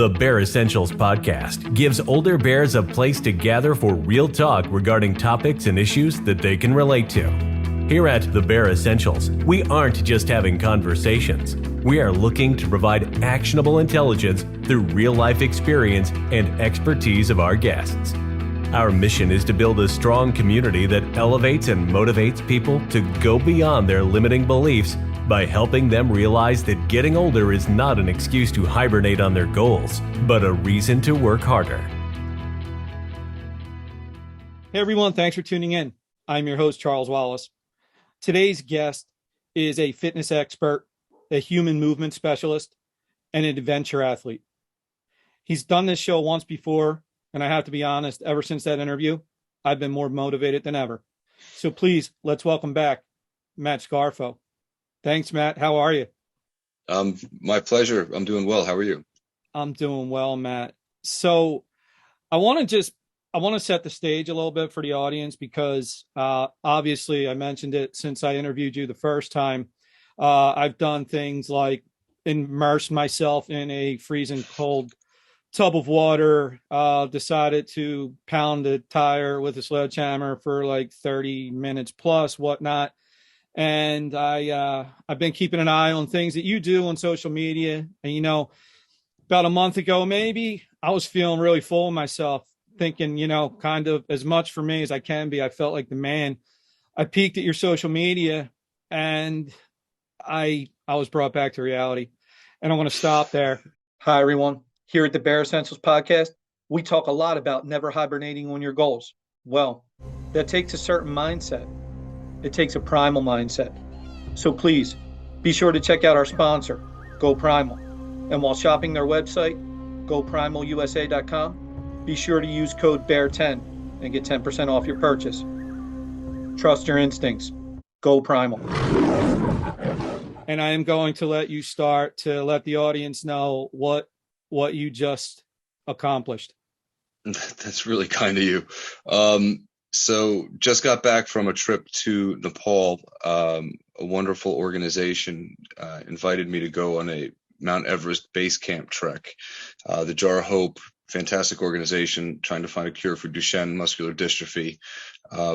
The Bear Essentials podcast gives older bears a place to gather for real talk regarding topics and issues that they can relate to. Here at The Bear Essentials, we aren't just having conversations. We are looking to provide actionable intelligence through real-life experience and expertise of our guests. Our mission is to build a strong community that elevates and motivates people to go beyond their limiting beliefs by helping them realize that getting older is not an excuse to hibernate on their goals, but a reason to work harder. Hey everyone, thanks for tuning in. I'm your host, Charles Wallace. Today's guest is a fitness expert, a human movement specialist, and an adventure athlete. He's done this show once before, and I have to be honest, ever since that interview, I've been more motivated than ever. So please, let's welcome back Matt Scarfo. Thanks, Matt. How are you? My pleasure. I'm doing well. How are you? I'm doing well, Matt. So I want to set the stage a little bit for the audience because obviously I mentioned it since I interviewed you the first time. I've done things like immerse myself in a freezing cold tub of water, decided to pound a tire with a sledgehammer for like 30 minutes plus, whatnot. And I've been keeping an eye on things that you do on social media. And, about a month ago, maybe I was feeling really full of myself, thinking, kind of as much for me as I can be. I felt like the man. I peeked at your social media and I was brought back to reality. And I want to stop there. Hi, everyone. Here at the Bear Essentials podcast, we talk a lot about never hibernating on your goals. Well, that takes a certain mindset. It takes a primal mindset. So please be sure to check out our sponsor, Go Primal. And while shopping their website, goprimalusa.com, be sure to use code BEAR10 and get 10% off your purchase. Trust your instincts. Go Primal. And I am going to let you start to let the audience know what you just accomplished. That's really kind of you. So just got back from a trip to Nepal. A wonderful organization invited me to go on a Mount Everest base camp trek. The Jar of Hope, fantastic organization trying to find a cure for Duchenne Muscular Dystrophy.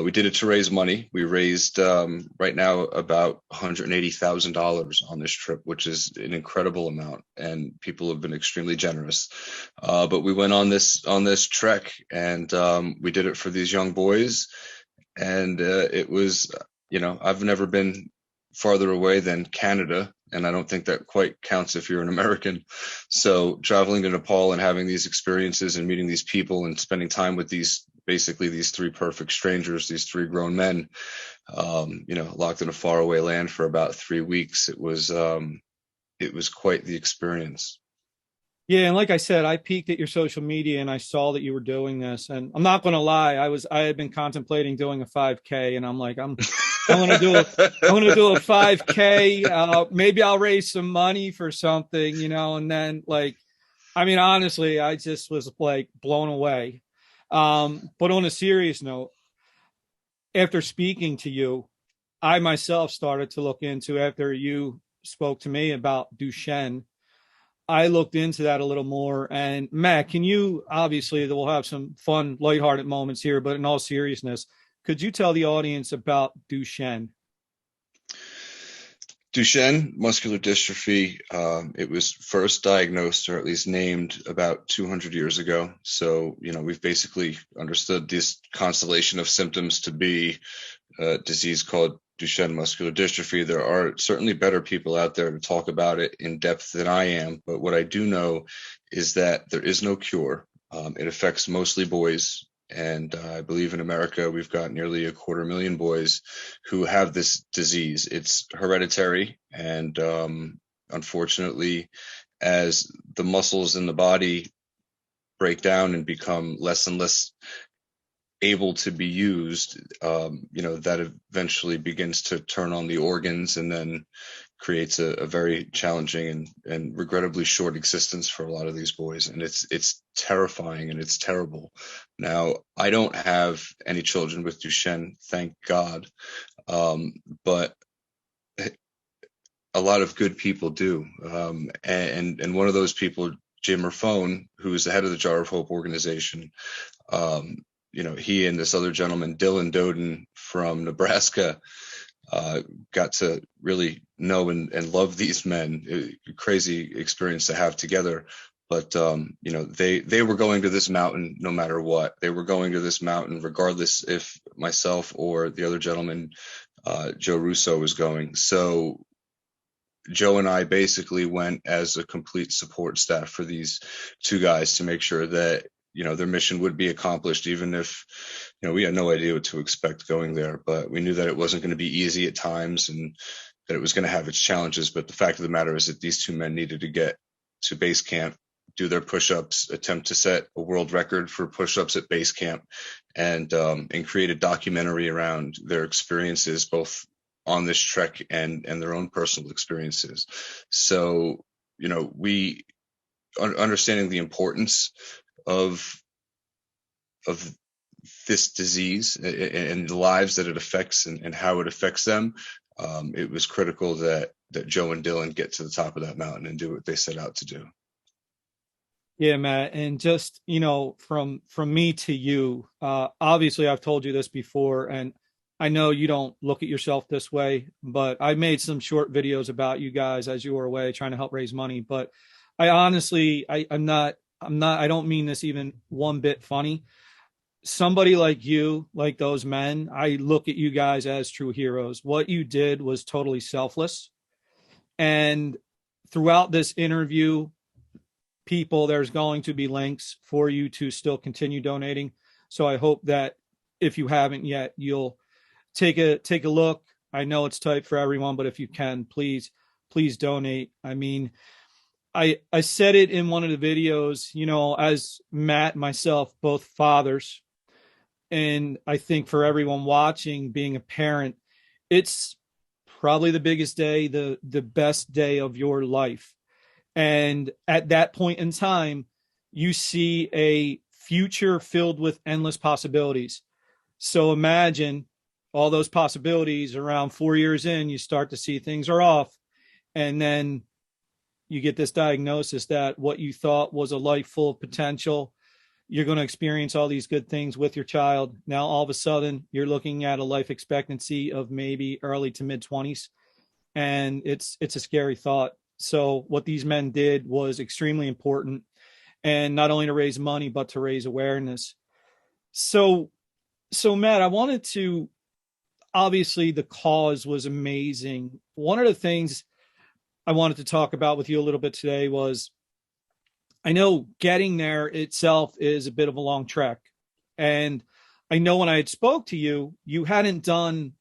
We did it to raise money. We raised right now about $180,000 on this trip, which is an incredible amount, and people have been extremely generous. But we went on this trek, and we did it for these young boys, and it was, I've never been farther away than Canada, and I don't think that quite counts if you're an American. So traveling to Nepal and having these experiences and meeting these people and spending time with these three perfect strangers, these three grown men, locked in a faraway land for about 3 weeks. It was quite the experience. Yeah, and like I said, I peeked at your social media and I saw that you were doing this. And I'm not going to lie, I had been contemplating doing a 5K, and I'm like, I'm going to do a 5K. Maybe I'll raise some money for something, and then honestly, I just was like blown away. But on a serious note, after speaking to you, I myself started to look into, after you spoke to me about Duchenne, I looked into that a little more. And Matt, can you, obviously we'll have some fun, lighthearted moments here, but in all seriousness, could you tell the audience about Duchenne? Duchenne Muscular Dystrophy, it was first diagnosed, or at least named, about 200 years ago. So, we've basically understood this constellation of symptoms to be a disease called Duchenne Muscular Dystrophy. There are certainly better people out there to talk about it in depth than I am. But what I do know is that there is no cure. It affects mostly boys. And I believe in America, we've got nearly 250,000 boys who have this disease. It's hereditary. And unfortunately, as the muscles in the body break down and become less and less able to be used, that eventually begins to turn on the organs and then creates a very challenging and regrettably short existence for a lot of these boys. And it's terrifying and it's terrible. Now, I don't have any children with Duchenne, thank God. But a lot of good people do. And one of those people Jim Raffone, who is the head of the Jar of Hope organization, he and this other gentleman, Dylan Doden from Nebraska, got to really know and love these men. Crazy experience to have together. But, they were going to this mountain no matter what. They were going to this mountain regardless if myself or the other gentleman, Joe Russo, was going. So Joe and I basically went as a complete support staff for these two guys to make sure that, their mission would be accomplished, even if, we had no idea what to expect going there. But we knew that it wasn't going to be easy at times and that it was going to have its challenges. But the fact of the matter is that these two men needed to get to base camp, do their push-ups, attempt to set a world record for push-ups at base camp, and create a documentary around their experiences, both on this trek and their own personal experiences. So, we understanding the importance of this disease and the lives that it affects and how it affects them, it was critical that Joe and Dylan get to the top of that mountain and do what they set out to do. Yeah, Matt. And just, from me to you, obviously I've told you this before, and I know you don't look at yourself this way, but I made some short videos about you guys as you were away trying to help raise money. But I honestly, I don't mean this even one bit funny. Somebody like you, like those men, I look at you guys as true heroes. What you did was totally selfless. And throughout this interview, there's going to be links for you to still continue donating. So I hope that if you haven't yet, you'll take a look. I know it's tight for everyone, but if you can, please donate. I mean, I said it in one of the videos, as Matt and myself, both fathers, and I think for everyone watching, being a parent, it's probably the biggest day, the best day of your life. And at that point in time, you see a future filled with endless possibilities. So imagine all those possibilities around 4 years in, you start to see things are off. And then you get this diagnosis that what you thought was a life full of potential, you're going to experience all these good things with your child. Now, all of a sudden, you're looking at a life expectancy of maybe early to mid 20s. And it's a scary thought. So what these men did was extremely important, and not only to raise money, but to raise awareness. So Matt, I wanted to, obviously the cause was amazing. One of the things I wanted to talk about with you a little bit today was, I know getting there itself is a bit of a long trek. And I know when I had spoke to you, you hadn't done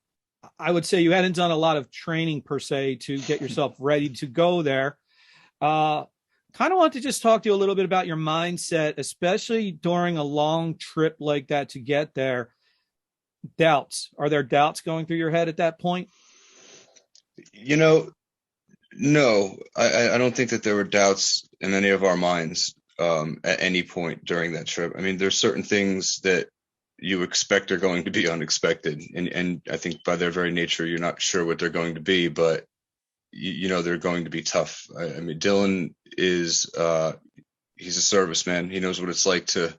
a lot of training per se to get yourself ready to go there. Kind of want to just talk to you a little bit about your mindset, especially during a long trip like that to get there. Doubts. Are there doubts going through your head at that point? No, I don't think that there were doubts in any of our minds at any point during that trip. I mean, there's certain things that you expect are going to be unexpected. And I think by their very nature, you're not sure what they're going to be, but they're going to be tough. I mean, Dylan is, he's a serviceman. He knows what it's like to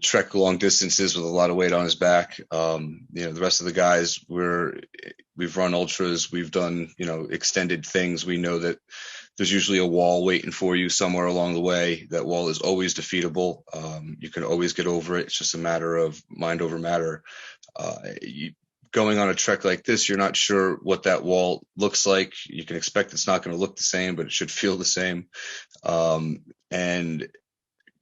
trek long distances with a lot of weight on his back. The rest of the guys, we've run ultras, we've done, extended things. We know that there's usually a wall waiting for you somewhere along the way. That wall is always defeatable. You can always get over it. It's just a matter of mind over matter. Going on a trek like this, you're not sure what that wall looks like. You can expect it's not going to look the same, but it should feel the same. And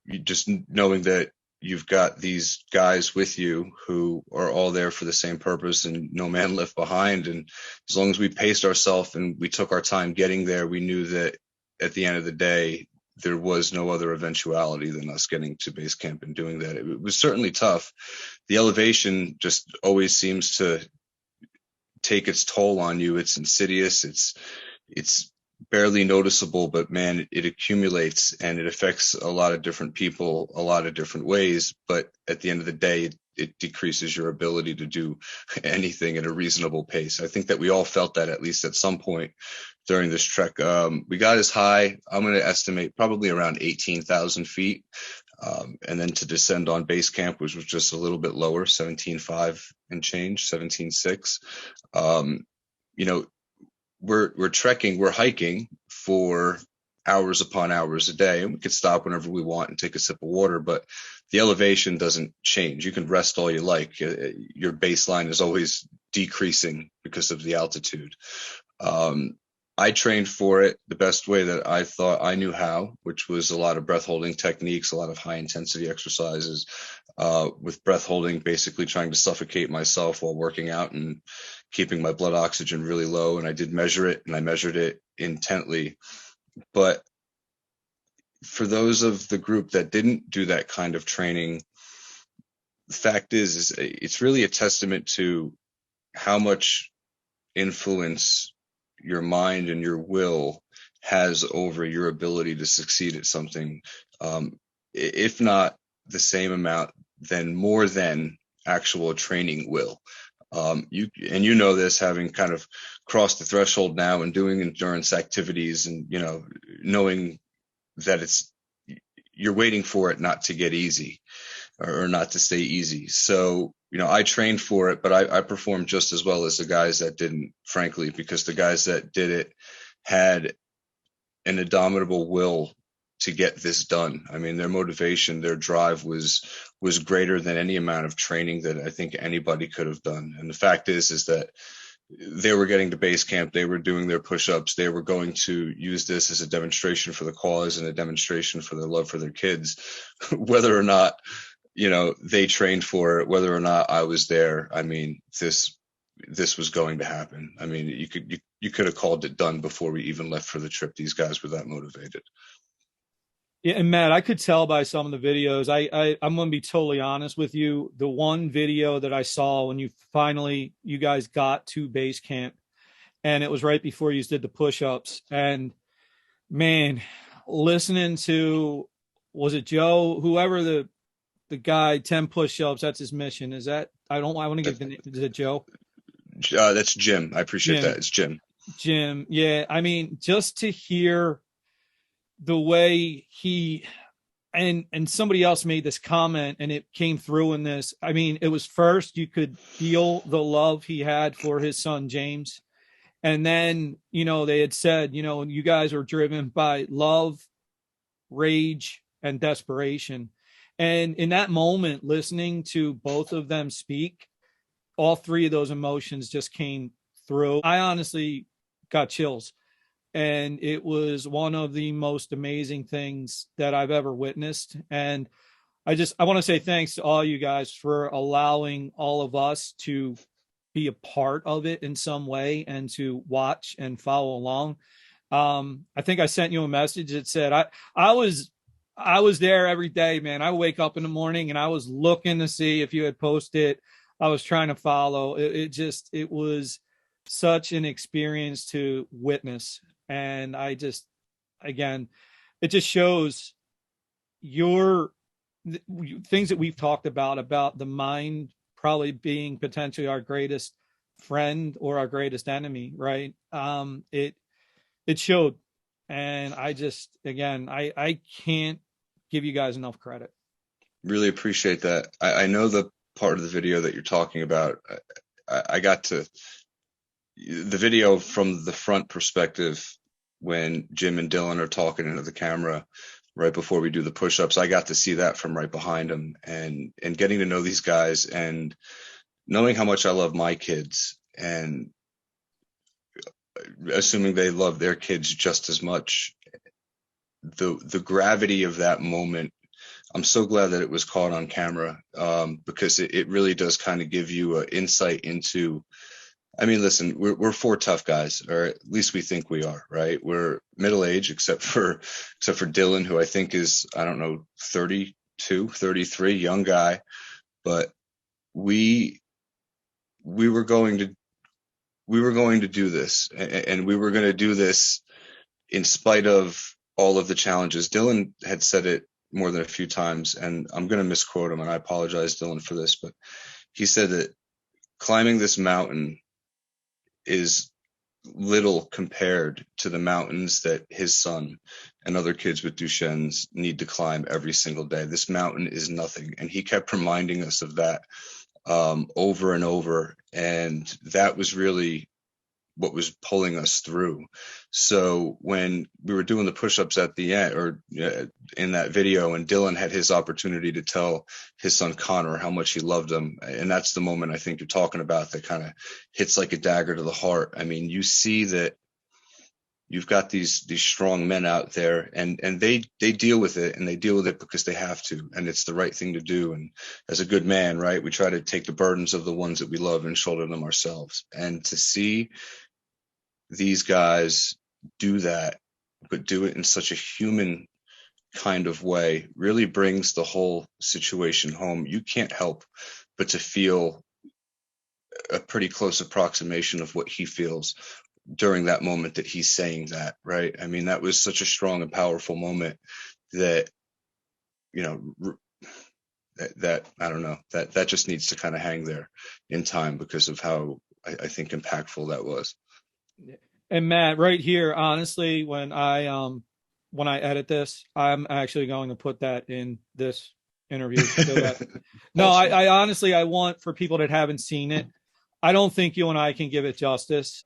you just knowing that you've got these guys with you who are all there for the same purpose and no man left behind. And as long as we paced ourselves and we took our time getting there, we knew that at the end of the day, there was no other eventuality than us getting to base camp and doing that. It was certainly tough. The elevation just always seems to take its toll on you. It's insidious. It's barely noticeable, but man, it accumulates and it affects a lot of different people, a lot of different ways. But at the end of the day, it decreases your ability to do anything at a reasonable pace. I think that we all felt that at least at some point during this trek. We got as high, I'm going to estimate probably around 18,000 feet. And then to descend on base camp, which was just a little bit lower, 17.5 and change, 17.6. We're trekking, we're hiking for hours upon hours a day, and we could stop whenever we want and take a sip of water, but the elevation doesn't change. You can rest all you like. Your baseline is always decreasing because of the altitude. I trained for it the best way that I thought I knew how, which was a lot of breath holding techniques, a lot of high intensity exercises, with breath holding, basically trying to suffocate myself while working out and keeping my blood oxygen really low. And I did measure it, and I measured it intently. But for those of the group that didn't do that kind of training, the fact is it's really a testament to how much influence your mind and your will has over your ability to succeed at something, if not the same amount, then more than actual training will. You know this, having kind of crossed the threshold now and doing endurance activities, and knowing that you're waiting for it not to get easy or not to stay easy. So I trained for it, but I performed just as well as the guys that didn't, frankly, because the guys that did it had an indomitable will to get this done. I mean, their motivation, their drive was greater than any amount of training that I think anybody could have done. And the fact is that they were getting to base camp, they were doing their push-ups, they were going to use this as a demonstration for the cause and a demonstration for their love for their kids, whether or not they trained for it, whether or not I was there. I mean, this was going to happen. I mean, you could have called it done before we even left for the trip. These guys were that motivated. Yeah, and Matt, I could tell by some of the videos. I'm going to be totally honest with you. The one video that I saw when you guys got to base camp, and it was right before you did the push-ups, and man, listening to, was it Joe, whoever the guy, 10 push-ups, that's his mission. Is that, I want to give the name, is it Joe? That's Jim. I appreciate that. It's Jim. Yeah. I mean, just to hear the way he, and somebody else made this comment and it came through in this. I mean, it was first, you could feel the love he had for his son, James. And then, they had said, you guys were driven by love, rage, and desperation. And in that moment, listening to both of them speak, all three of those emotions just came through. I honestly got chills. And it was one of the most amazing things that I've ever witnessed. And I want to say thanks to all you guys for allowing all of us to be a part of it in some way and to watch and follow along. I think I sent you a message that said, I was there every day, man. I wake up in the morning and I was looking to see if you had posted. I was trying to follow. It was such an experience to witness. And again, it just shows things that we've talked about the mind probably being potentially our greatest friend or our greatest enemy, right? It showed. And I can't give you guys enough credit. Really appreciate that. I know the part of the video that you're talking about. I got to the video from the front perspective when Jim and Dylan are talking into the camera right before we do the push-ups. I got to see that from right behind them, and getting to know these guys and knowing how much I love my kids and assuming they love their kids just as much. The gravity of that moment, I'm so glad that it was caught on camera, because it really does kind of give you an insight into, I mean, listen, we're four tough guys, or at least we think we are, right? We're middle-aged, except for Dylan, who I think is, I don't know, 32, 33, young guy, but we were going to do this, and we were going to do this in spite of all of the challenges. Dylan had said it more than a few times, and I'm going to misquote him, and I apologize, Dylan, for this, but he said that climbing this mountain is little compared to the mountains that his son and other kids with Duchenne's need to climb every single day. This mountain is nothing. And he kept reminding us of that over and over. And that was really what was pulling us through. So when we were doing the push-ups at the end, or in that video, and Dylan had his opportunity to tell his son Connor how much he loved him, and that's the moment I think you're talking about that kind of hits like a dagger to the heart. I mean, you see that you've got these strong men out there, and they deal with it, and they deal with it because they have to, and it's the right thing to do. And as a good man, right, we try to take the burdens of the ones that we love and shoulder them ourselves. And to see these guys do that, but do it in such a human kind of way, really brings the whole situation home. You can't help but to feel a pretty close approximation of what he feels during that moment that he's saying that, right? I mean, that was such a strong and powerful moment that, you know, that I don't know, that just needs to kind of hang there in time because of how I think impactful that was. And Matt, right here, honestly, when I edit this, I'm actually going to put that in this interview. So that, no, I honestly, I want, for people that haven't seen it, I don't think you and I can give it justice.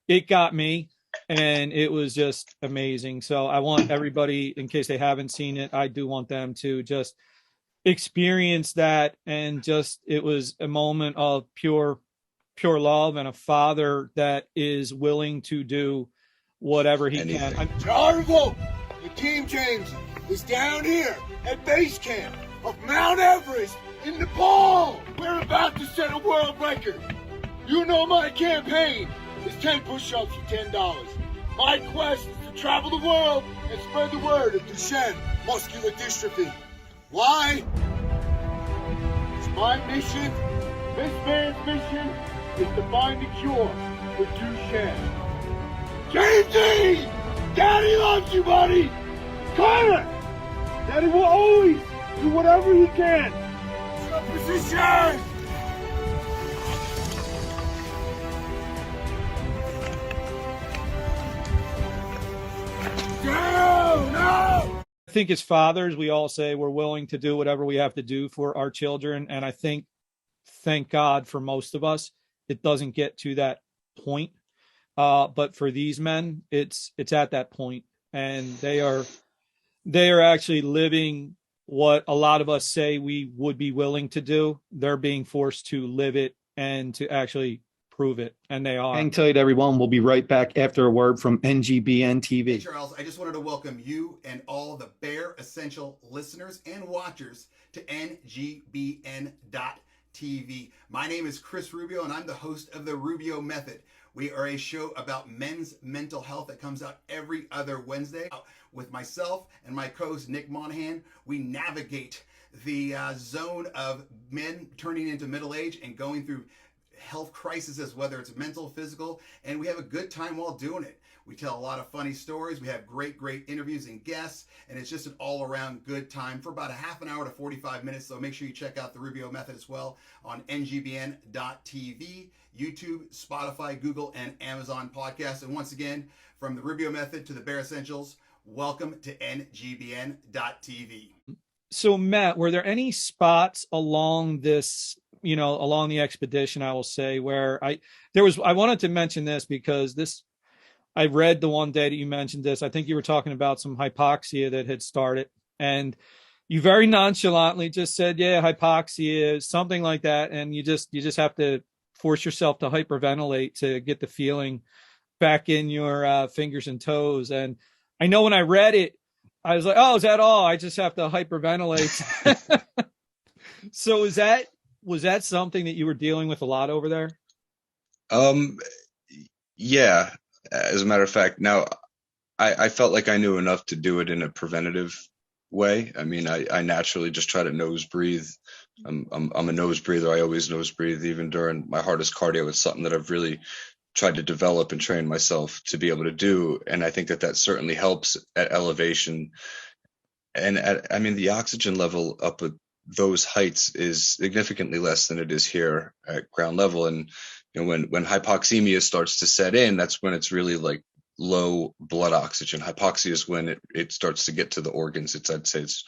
It got me, and it was just amazing. So I want everybody, in case they haven't seen it, I do want them to just experience that. And just, it was a moment of pure love, and a father that is willing to do whatever he can. Jarvo, the Team James is down here at base camp of Mount Everest in Nepal. We're about to set a world record. You know my campaign is 10 push-ups for $10. My quest is to travel the world and spread the word of Duchenne Muscular Dystrophy. Why? It's my mission, this man's mission, is to find a cure for Duchenne. JD! Daddy loves you, buddy! Connor! Daddy will always do whatever he can. Position! No! I think as fathers, we all say we're willing to do whatever we have to do for our children. And I think, thank God for most of us, it doesn't get to that point. But for these men, it's at that point, and they are actually living what a lot of us say we would be willing to do. They're being forced to live it and to actually prove it, and they are. Hang tight, everyone. We'll be right back after a word from NGBN TV. Hey, Charles, I just wanted to welcome you and all the Bare Essential listeners and watchers to NGBN.TV. My name is Chris Rubio, and I'm the host of The Rubio Method. We are a show about men's mental health that comes out every other Wednesday. With myself and my co-host Nick Monahan, we navigate the zone of men turning into middle age and going through health crises, whether it's mental, physical, and we have a good time while doing it. We tell a lot of funny stories. We have great interviews and guests, and it's just an all-around good time for about a half an hour to 45 minutes. So make sure you check out the Rubio Method as well on NGBN.TV, YouTube, Spotify, Google, and Amazon podcasts. And once again, from the Rubio Method to the Bare Essentials, welcome to NGBN.TV. So Matt, were there any spots along this, along the expedition, I will say, where I wanted to mention this because I read the one day that you mentioned this. I think you were talking about some hypoxia that had started, and you very nonchalantly just said, yeah, hypoxia, something like that. And you just have to force yourself to hyperventilate to get the feeling back in your fingers and toes. And I know when I read it, I was like, oh, is that all? I just have to hyperventilate. So was that something that you were dealing with a lot over there? Yeah. As a matter of fact, now I felt like I knew enough to do it in a preventative way. I mean, I naturally just try to nose breathe. I'm a nose breather. I always nose breathe, even during my hardest cardio. It's something that I've really tried to develop and train myself to be able to do. And I think that certainly helps at elevation. And I mean, the oxygen level up at those heights is significantly less than it is here at ground level. And when hypoxemia starts to set in, that's when it's really like low blood oxygen. Hypoxia is when it starts to get to the organs. I'd say it's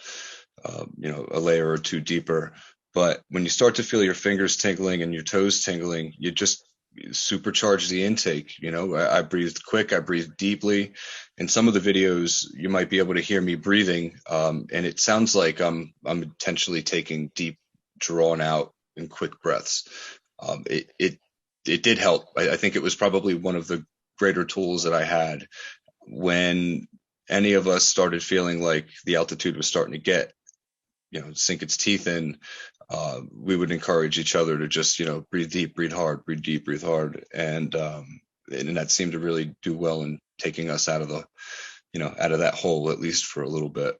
a layer or two deeper. But when you start to feel your fingers tingling and your toes tingling, you just supercharge the intake. I breathed quick, I breathed deeply. In some of the videos, you might be able to hear me breathing, and it sounds like I'm intentionally taking deep, drawn out and quick breaths. It did help. I think it was probably one of the greater tools that I had when any of us started feeling like the altitude was starting to get, sink its teeth in. We would encourage each other to just, breathe deep, breathe hard, breathe deep, breathe hard. And that seemed to really do well in taking us out of that hole, at least for a little bit.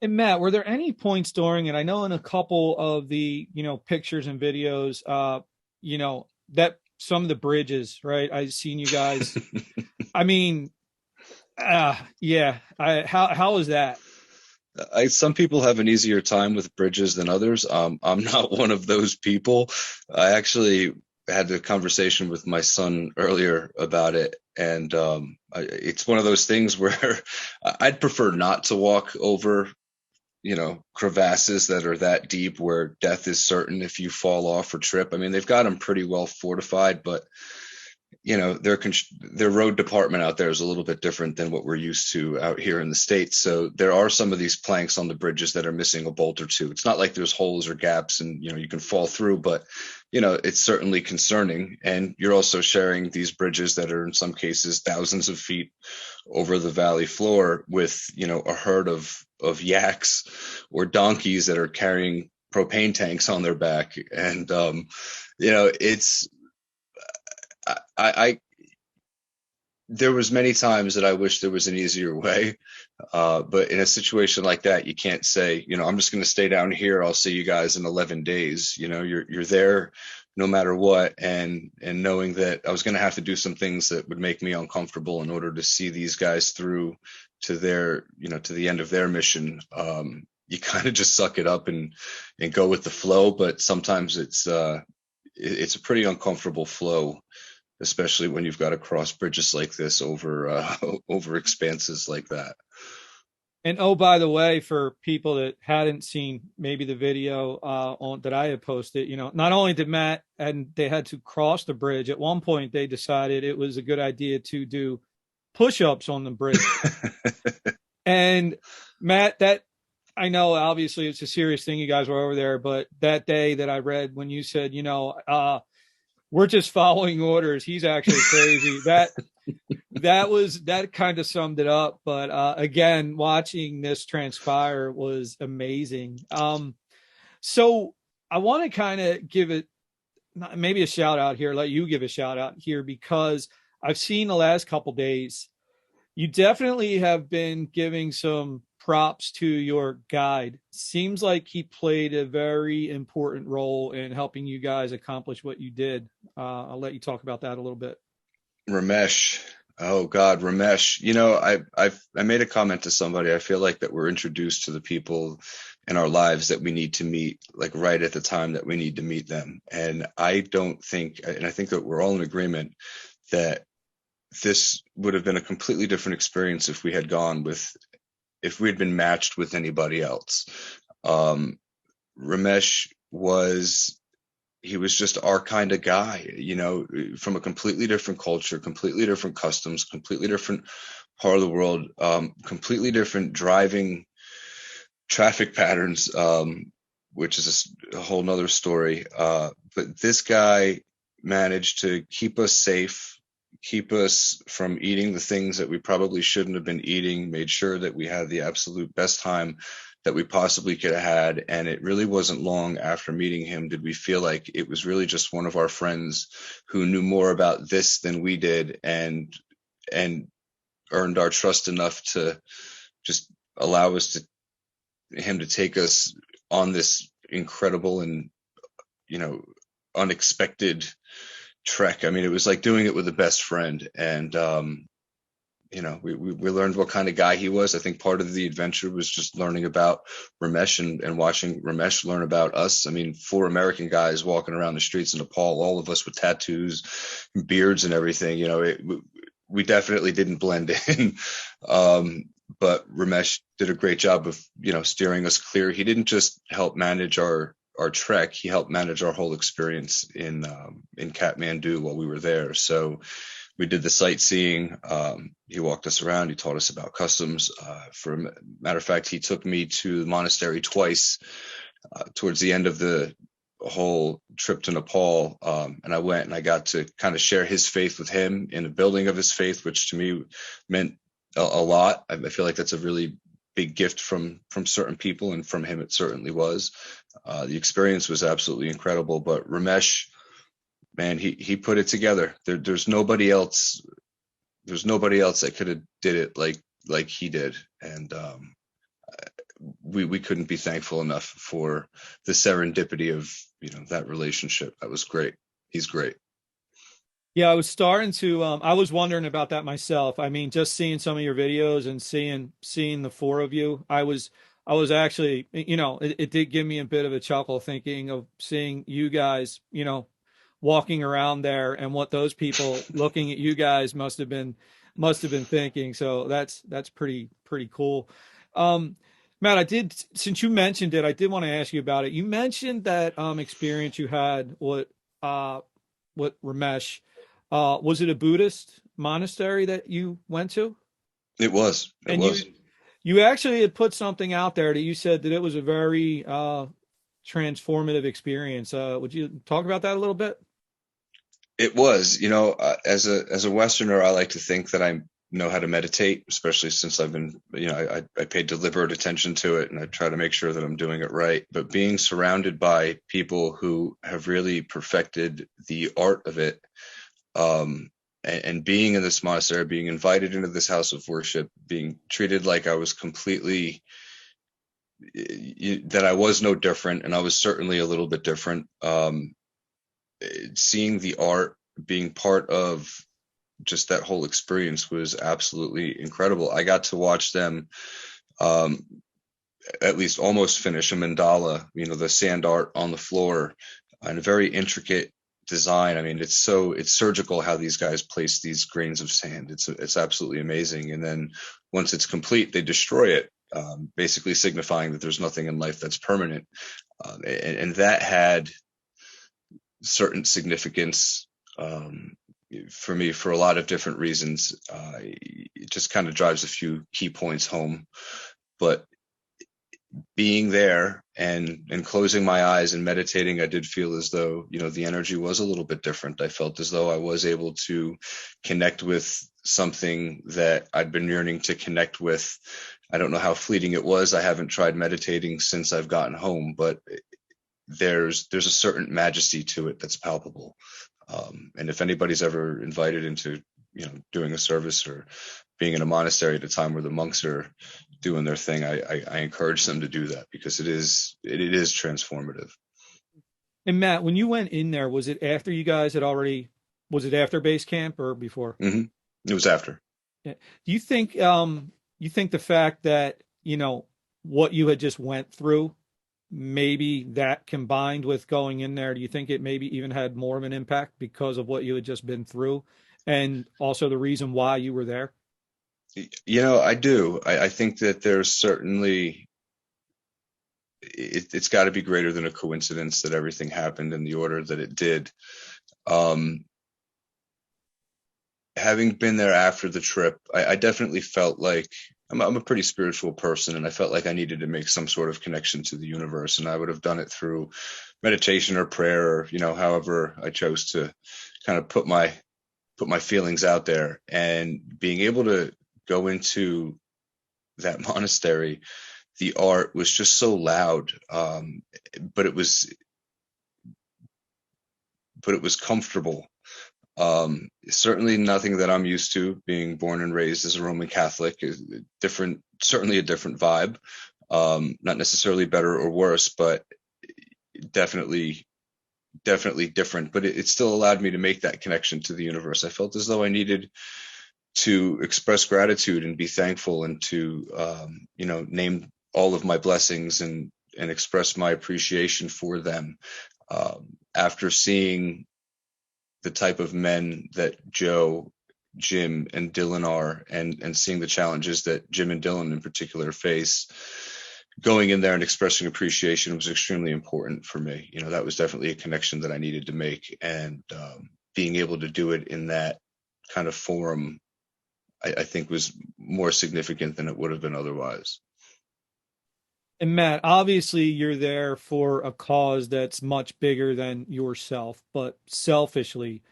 And Matt, were there any points during it? I know in a couple of the, pictures and videos, that some of the bridges, right? I've seen you guys. I mean, yeah. How was that? Some people have an easier time with bridges than others. I'm not one of those people. I actually had a conversation with my son earlier about it, and it's one of those things where I'd prefer not to walk over, crevasses that are that deep where death is certain if you fall off or trip. I mean, they've got them pretty well fortified, but their road department out there is a little bit different than what we're used to out here in the States. So there are some of these planks on the bridges that are missing a bolt or two. It's not like there's holes or gaps and, you can fall through, but, it's certainly concerning. And you're also sharing these bridges that are in some cases thousands of feet over the valley floor with, a herd of yaks or donkeys that are carrying propane tanks on their back. And, it's, there was many times that I wish there was an easier way. But in a situation like that, you can't say, I'm just going to stay down here. I'll see you guys in 11 days. You're there no matter what. And knowing that I was going to have to do some things that would make me uncomfortable in order to see these guys through to their, to the end of their mission. You kind of just suck it up and go with the flow. But sometimes it's a pretty uncomfortable flow, especially when you've got to cross bridges like this over expanses like that. And oh, by the way, for people that hadn't seen maybe the video that I had posted, not only did Matt and they had to cross the bridge, at one point they decided it was a good idea to do push-ups on the bridge. And Matt, that I know obviously it's a serious thing, you guys were over there, but that day that I read when you said, we're just following orders, he's actually crazy. that kind of summed it up. But again, watching this transpire was amazing. So I want to kind of give it maybe a shout out here, let you give a shout out here, because I've seen the last couple days, you definitely have been giving some props to your guide. Seems like he played a very important role in helping you guys accomplish what you did. I'll let you talk about that a little bit. Ramesh. Oh God, Ramesh. I made a comment to somebody. I feel like that we're introduced to the people in our lives that we need to meet, like right at the time that we need to meet them. And I think that we're all in agreement that this would have been a completely different experience if we had been matched with anybody else. Ramesh was just our kind of guy, from a completely different culture, completely different customs, completely different part of the world, completely different driving traffic patterns, which is a whole nother story. But this guy managed to keep us safe, keep us from eating the things that we probably shouldn't have been eating, made sure that we had the absolute best time that we possibly could have had. And it really wasn't long after meeting him did we feel like it was really just one of our friends who knew more about this than we did and earned our trust enough to just allow him to take us on this incredible and, unexpected trek. I mean, it was like doing it with a best friend. And, we learned what kind of guy he was. I think part of the adventure was just learning about Ramesh and watching Ramesh learn about us. I mean, 4 American guys walking around the streets in Nepal, all of us with tattoos, beards and everything. We definitely didn't blend in. But Ramesh did a great job of, steering us clear. He didn't just help manage our trek. He helped manage our whole experience in Kathmandu while we were there. So we did the sightseeing. He walked us around. He taught us about customs. For a matter of fact, he took me to the monastery twice towards the end of the whole trip to Nepal. And I went and I got to kind of share his faith with him in the building of his faith, which to me meant a lot. I feel like that's a really big gift from certain people, and from him it certainly was. The experience was absolutely incredible. But Ramesh, man, he put it together. There's nobody else that could have did it like he did. And we couldn't be thankful enough for the serendipity of that relationship. That was great. He's great. Yeah, I was starting to I was wondering about that myself. I mean, just seeing some of your videos and seeing the 4 of you, I was actually, it did give me a bit of a chuckle thinking of seeing you guys, walking around there, and what those people looking at you guys must have been thinking. So that's pretty cool. Matt, since you mentioned it, I did want to ask you about it. You mentioned that experience you had with Ramesh. Was it a Buddhist monastery that you went to? It was. You actually had put something out there that you said that it was a very transformative experience. Would you talk about that a little bit? It was. As a Westerner, I like to think that I know how to meditate, especially since I've been, I pay deliberate attention to it, and I try to make sure that I'm doing it right. But being surrounded by people who have really perfected the art of it, and being in this monastery, being invited into this house of worship, being treated like I was completely, that I was no different, and I was certainly a little bit different. Seeing the art, being part of just that whole experience was absolutely incredible. I got to watch them at least almost finish a mandala, the sand art on the floor, and a very intricate design. I mean, it's surgical how these guys place these grains of sand. It's absolutely amazing. And then once it's complete, they destroy it, basically signifying that there's nothing in life that's permanent. And that had certain significance for me for a lot of different reasons. It just kind of drives a few key points home. But being there and closing my eyes and meditating, I did feel as though, the energy was a little bit different. I felt as though I was able to connect with something that I'd been yearning to connect with. I don't know how fleeting it was. I haven't tried meditating since I've gotten home, but there's a certain majesty to it that's palpable. And if anybody's ever invited into, doing a service or being in a monastery at a time where the monks are doing their thing, I encourage them to do that, because it is transformative. And Matt, when you went in there, was it after you guys had was it after base camp or before? Mm-hmm. It was after. Yeah. Do you think the fact that, what you had just went through, maybe that combined with going in there, do you think it maybe even had more of an impact because of what you had just been through, and also the reason why you were there? I do. I think that there's certainly, it's got to be greater than a coincidence that everything happened in the order that it did. Having been there after the trip, I definitely felt like I'm a pretty spiritual person, and I felt like I needed to make some sort of connection to the universe, and I would have done it through meditation or prayer, or, however I chose to kind of put my feelings out there. And being able to go into that monastery, the art was just so loud, but it was comfortable. Certainly nothing that I'm used to, being born and raised as a Roman Catholic. Is different, certainly a different vibe. Not necessarily better or worse, but definitely different. But it still allowed me to make that connection to the universe. I felt as though I needed to express gratitude and be thankful, and to name all of my blessings and express my appreciation for them. After seeing the type of men that Joe, Jim, and Dylan are, and seeing the challenges that Jim and Dylan in particular face, going in there and expressing appreciation was extremely important for me. That was definitely a connection that I needed to make, and being able to do it in that kind of forum, I think was more significant than it would have been otherwise. And Matt, obviously you're there for a cause that's much bigger than yourself, but selfishly,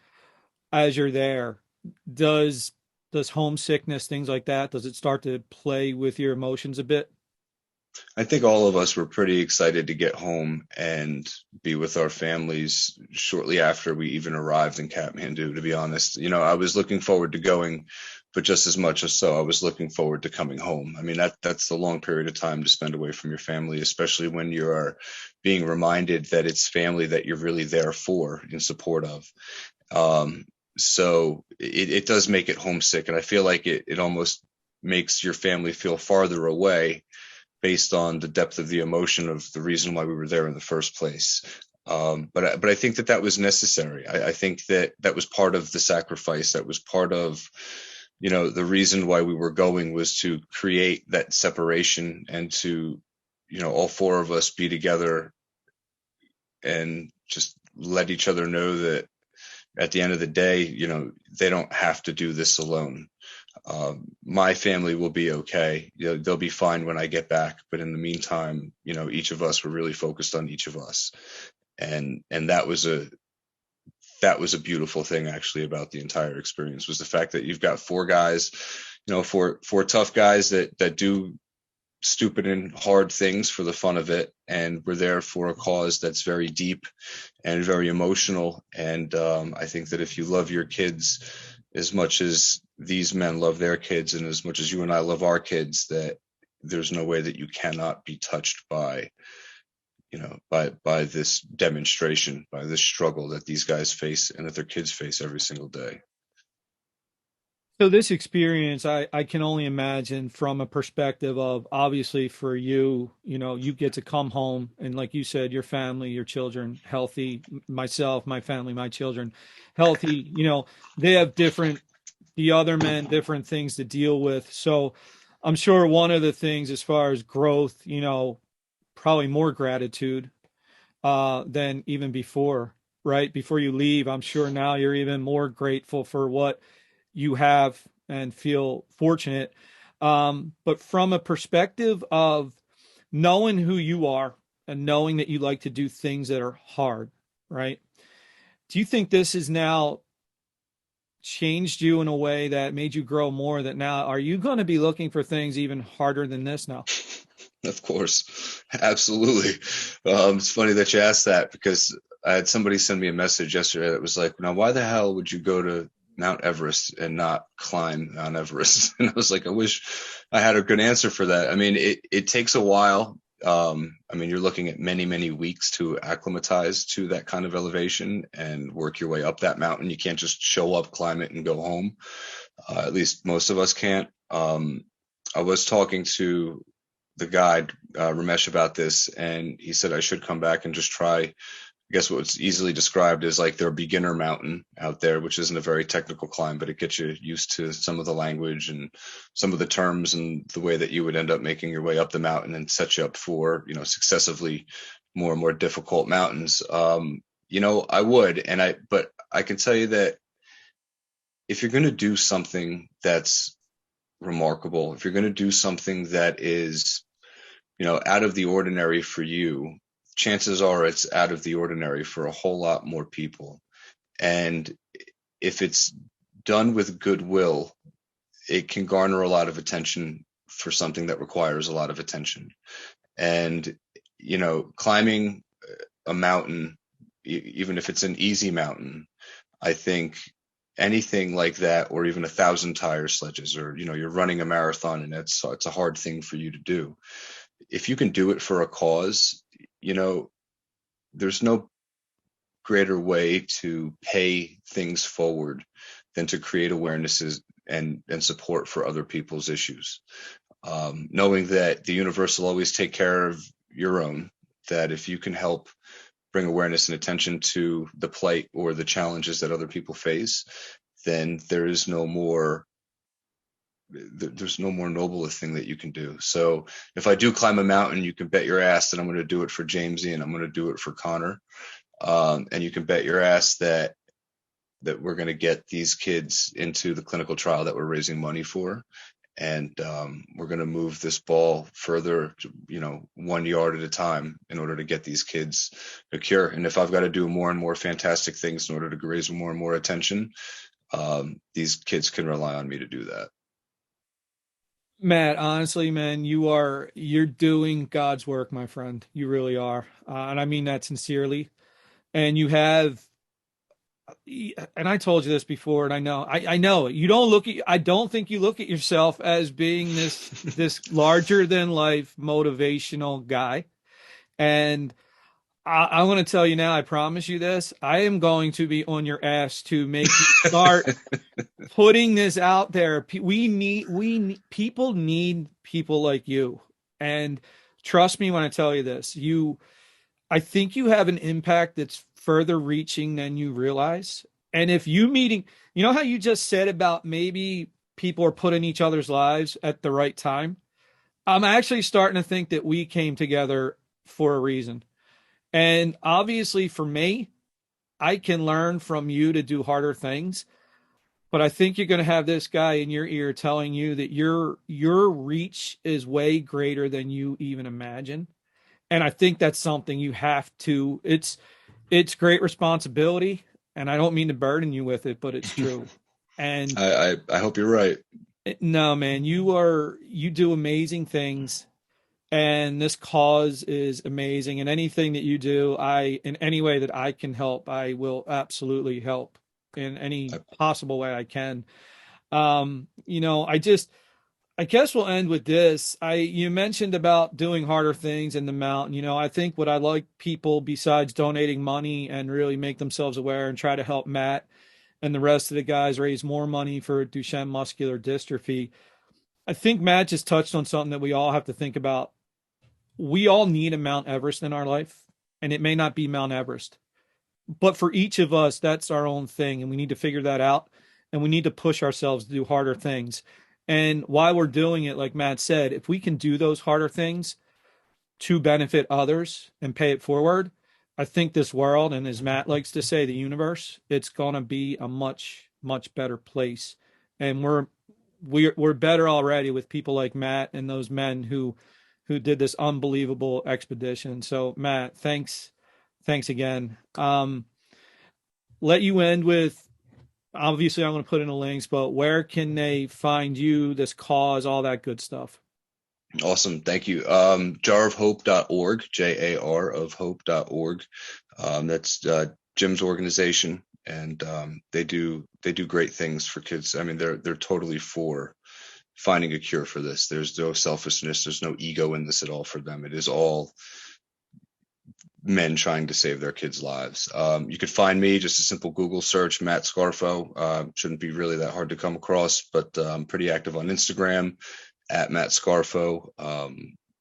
as you're there, does homesickness, things like that, does it start to play with your emotions a bit? I think all of us were pretty excited to get home and be with our families shortly after we even arrived in Kathmandu, to be honest. I was looking forward to going, but just as much as so, I was looking forward to coming home. I mean, that's a long period of time to spend away from your family, especially when you are being reminded that it's family that you're really there for, in support of. So it does make it homesick. And I feel like it almost makes your family feel farther away, based on the depth of the emotion of the reason why we were there in the first place. But I think that was necessary. I think that was part of the sacrifice. That was part of, the reason why we were going, was to create that separation, and to, all four of us be together and just let each other know that at the end of the day, they don't have to do this alone. My family will be okay. They'll be fine when I get back. But in the meantime, each of us were really focused on each of us. And that was a beautiful thing, actually, about the entire experience, was the fact that you've got four guys, four tough guys that do stupid and hard things for the fun of it. And we're there for a cause that's very deep and very emotional. And I think that if you love your kids as much as these men love their kids, and as much as you and I love our kids, that there's no way that you cannot be touched by this demonstration, by this struggle that these guys face and that their kids face every single day. So this experience, I can only imagine from a perspective of, obviously for you, you get to come home, and like you said, your family, your children healthy, myself, my family, my children healthy, they have the other men, different things to deal with. So I'm sure one of the things as far as growth, probably more gratitude than even before, right? Before you leave, I'm sure now you're even more grateful for what you have and feel fortunate. But from a perspective of knowing who you are and knowing that you like to do things that are hard, right? Do you think this has now changed you in a way that made you grow more, that now are you going to be looking for things even harder than this now? Of course. Absolutely. It's funny that you asked that, because I had somebody send me a message yesterday that was like, now, why the hell would you go to Mount Everest and not climb Mount Everest? And I was like, I wish I had a good answer for that. I mean, it takes a while. You're looking at many, many weeks to acclimatize to that kind of elevation and work your way up that mountain. You can't just show up, climb it, and go home. At least most of us can't. I was talking to the guide, Ramesh, about this, and he said I should come back and just try, I guess what's easily described as like their beginner mountain out there, which isn't a very technical climb, but it gets you used to some of the language and some of the terms and the way that you would end up making your way up the mountain, and set you up for, successively more and more difficult mountains. I would, but I can tell you that if you're going to do something that's remarkable, if you're going to do something that is, out of the ordinary for you, chances are it's out of the ordinary for a whole lot more people. And if it's done with goodwill, it can garner a lot of attention for something that requires a lot of attention. And, climbing a mountain, even if it's an easy mountain, I think anything like that, or even 1,000 tire sledges, or, you're running a marathon, and it's a hard thing for you to do. If you can do it for a cause, there's no greater way to pay things forward than to create awarenesses and support for other people's issues. Knowing that the universe will always take care of your own, that if you can help bring awareness and attention to the plight or the challenges that other people face, then there's no more nobler thing that you can do. So if I do climb a mountain, you can bet your ass that I'm going to do it for Jamesy, and I'm going to do it for Connor. And you can bet your ass that we're going to get these kids into the clinical trial that we're raising money for. And we're going to move this ball further, 1 yard at a time in order to get these kids a cure. And if I've got to do more and more fantastic things in order to raise more and more attention, these kids can rely on me to do that. Matt, honestly, man, you're doing God's work, my friend. You really are. And I mean that sincerely. And you have, and I told you this before, and I know you don't I don't think you look at yourself as being this larger than life motivational guy. And I want to tell you now, I promise you this, I am going to be on your ass to make you start putting this out there. People need people like you. And trust me when I tell you this, I think you have an impact that's further reaching than you realize. And if you how you just said about maybe people are put in each other's lives at the right time. I'm actually starting to think that we came together for a reason. And obviously for me, I can learn from you to do harder things, but I think you're going to have this guy in your ear telling you that your reach is way greater than you even imagine. And I think that's something you have to, it's great responsibility, and I don't mean to burden you with it, but it's true. And I hope you're right. No, man, you do amazing things, and this cause is amazing. And anything that you do, in any way that I can help, I will absolutely help in any possible way I can. I guess we'll end with this. You mentioned about doing harder things in the mountain. I think what I like people, besides donating money and really make themselves aware and try to help Matt and the rest of the guys raise more money for Duchenne Muscular Dystrophy. I think Matt just touched on something that we all have to think about. We all need a Mount Everest in our life, and it may not be Mount Everest, but for each of us, that's our own thing, and we need to figure that out, and we need to push ourselves to do harder things. And while we're doing it, like Matt said, if we can do those harder things to benefit others and pay it forward, I think this world, and as Matt likes to say, the universe, it's going to be a much, much better place. And we're better already with people like Matt and those men who did this unbelievable expedition. So Matt, thanks again. Let you end with, obviously I'm going to put in the links, but where can they find you, this cause, all that good stuff? Awesome. Thank you. Jarofhope.org, JAR of hope.org. That's Jim's organization, and they do great things for kids. I mean, they're totally for finding a cure for this. There's no selfishness. There's no ego in this at all for them. It is all men trying to save their kids' lives. You could find me, just a simple Google search, Matt Scarfo. Shouldn't be really that hard to come across, but I'm pretty active on Instagram at Matt Scarfo,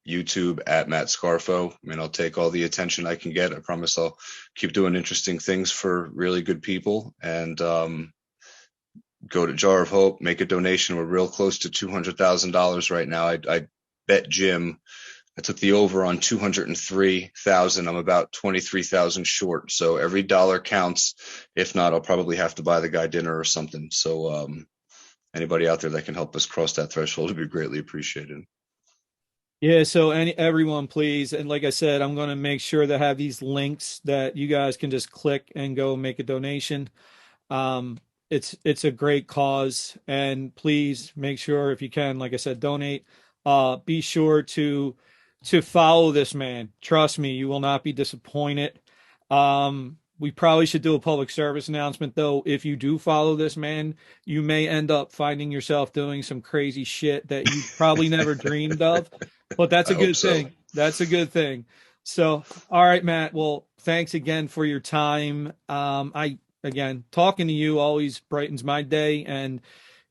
YouTube at Matt Scarfo. I mean, I'll take all the attention I can get. I promise I'll keep doing interesting things for really good people. And go to Jar of Hope, make a donation. We're real close to $200,000 right now. I bet Jim, I took the over on 203,000. I'm about 23,000 short. So every dollar counts. If not, I'll probably have to buy the guy dinner or something. So anybody out there that can help us cross that threshold would be greatly appreciated. Yeah, so everyone, please. And like I said, I'm going to make sure to have these links that you guys can just click and go make a donation. It's a great cause, and please make sure, if you can, like I said, donate. Be sure to follow this man. Trust me, you will not be disappointed. We probably should do a public service announcement, though. If you do follow this man, you may end up finding yourself doing some crazy shit that you probably never dreamed of, but that's a good thing. That's a good thing. So, all right, Matt. Well, thanks again for your time. Again, talking to you always brightens my day. And,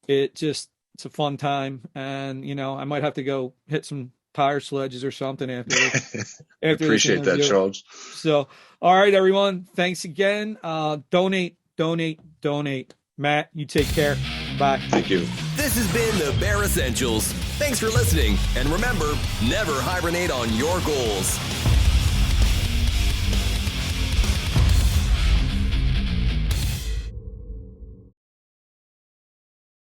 it's a fun time. And, I might have to go hit some tire sledges or something after this. Appreciate that, Charles. So, all right, everyone. Thanks again. Donate. Matt, you take care. Bye. Thank you. This has been the Bear Essentials. Thanks for listening. And remember, never hibernate on your goals.